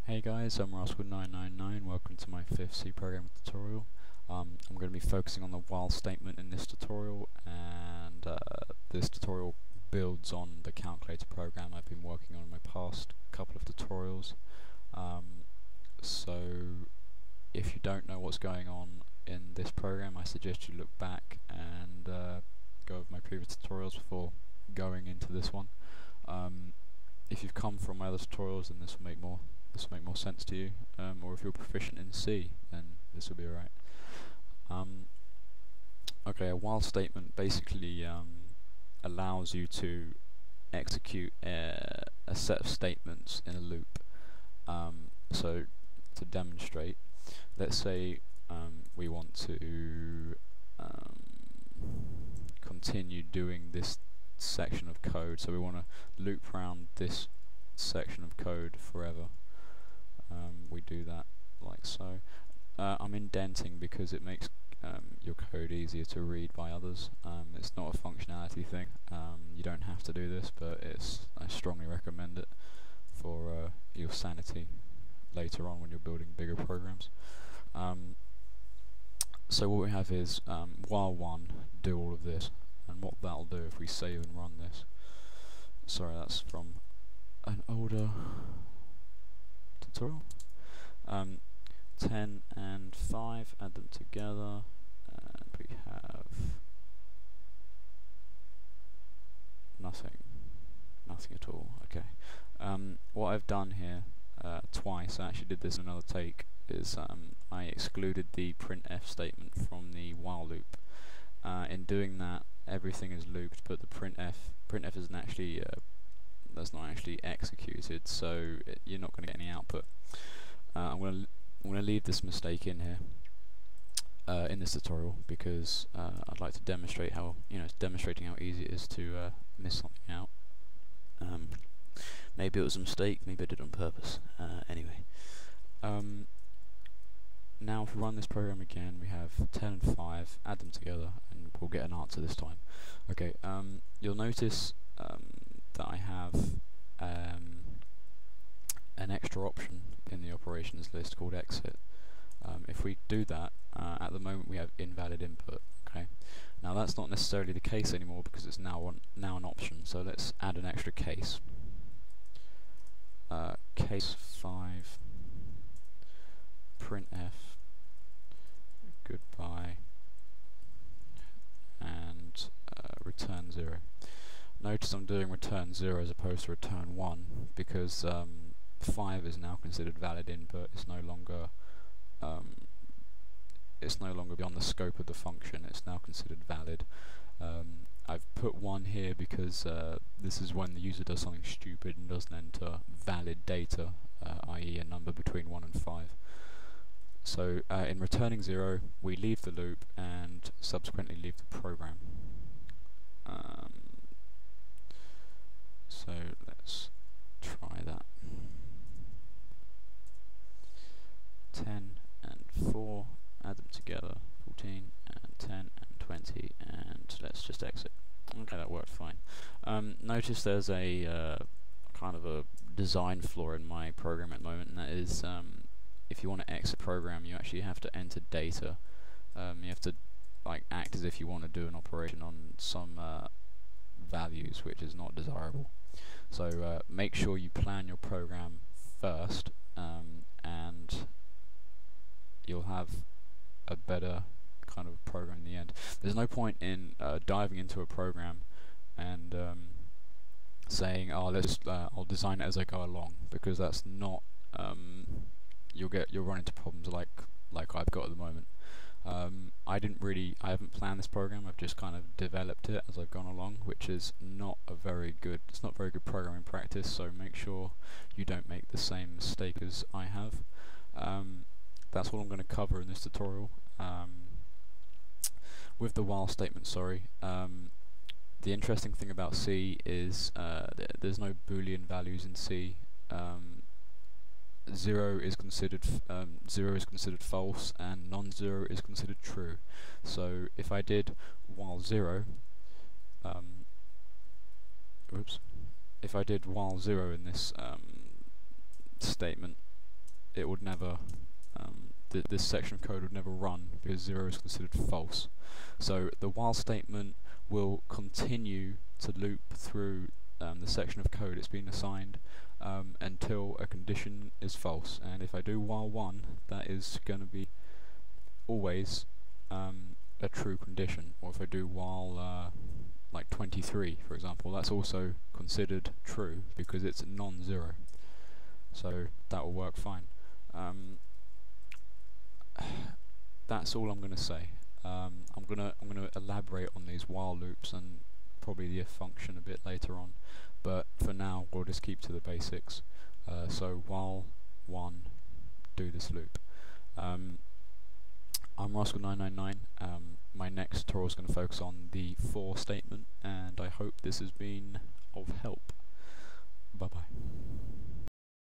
Hey guys, I'm Rascal999. Welcome to my 5th C programming tutorial. I'm going to be focusing on the while statement in this tutorial, and this tutorial builds on the calculator program I've been working on in my past couple of tutorials. So if you don't know what's going on in this program, I suggest you look back and go over my previous tutorials before going into this one. If you've come from my other tutorials, then this will make more sense to you, or if you're proficient in C, then this will be alright. Okay, a while statement basically allows you to execute a set of statements in a loop. So to demonstrate, let's say we want to continue doing this section of code, so we want to loop around this section of code forever. We do that like so. I'm indenting because it makes your code easier to read by others. It's not a functionality thing. You don't have to do this, but I strongly recommend it for your sanity later on when you're building bigger programs. So what we have is while one, do all of this, and what that'll do if we save and run this. Sorry, that's from an older tutorial. 10 and 5, add them together, and we have nothing at all. Okay. What I've done here twice, I actually did this in another take, is I excluded the printf statement from the while loop. In doing that, everything is looped, but the printf isn't actually that's not actually executed, so you're not going to get any output. I'm going to leave this mistake in here in this tutorial because I'd like to demonstrate how demonstrating how easy it is to miss something out. Maybe it was a mistake, maybe I did it on purpose. Anyway, now if we run this program again, we have 10 and 5, add them together, and we'll get an answer this time. Okay, you'll notice that I have an extra option in the operations list called exit. If we do that, at the moment we have invalid input. Okay, now that's not necessarily the case anymore because it's now an option. So let's add an extra case. Case 5 printf goodbye and return 0. Notice I'm doing return 0 as opposed to return 1 because 5 is now considered valid input. It's no longer beyond the scope of the function. It's now considered valid. I've put 1 here because this is when the user does something stupid and doesn't enter valid data, i.e. a number between 1 and 5. So in returning 0, we leave the loop and subsequently leave the program. So let's try that. 10 and 4, add them together, 14 and 10 and 20, and let's just exit. Okay, that worked fine. Notice there's a kind of a design flaw in my program at the moment, and that is if you want to exit program, you actually have to enter data. You have to act as if you want to do an operation on some values, which is not desirable. So make sure you plan your program first, and you'll have a better kind of program in the end. There's no point in diving into a program and saying, "Oh, I'll design it as I go along," because that's not. You'll run into problems like I've got at the moment. I haven't planned this program. I've just kind of developed it as I've gone along, which is not very good programming practice. So make sure you don't make the same mistake as I have. That's what I'm going to cover in this tutorial. With the while statement, sorry. The interesting thing about C is there's no Boolean values in C. 0 is considered false, and non-zero is considered true. So if I did while 0, if I did while 0 in this statement, it would never, this section of code would never run because 0 is considered false. So the while statement will continue to loop through the section of code it's been assigned until a condition is false. And if I do while 1, that is going to be always a true condition. Or if I do while like 23, for example, that's also considered true because it's non-zero. So that will work fine. That's all I'm going to say. I'm gonna elaborate on these while loops and probably the if function a bit later on, but for now we'll just keep to the basics. So while 1, do this loop. I'm Rascal999. My next tutorial is going to focus on the for statement, and I hope this has been of help. Bye bye.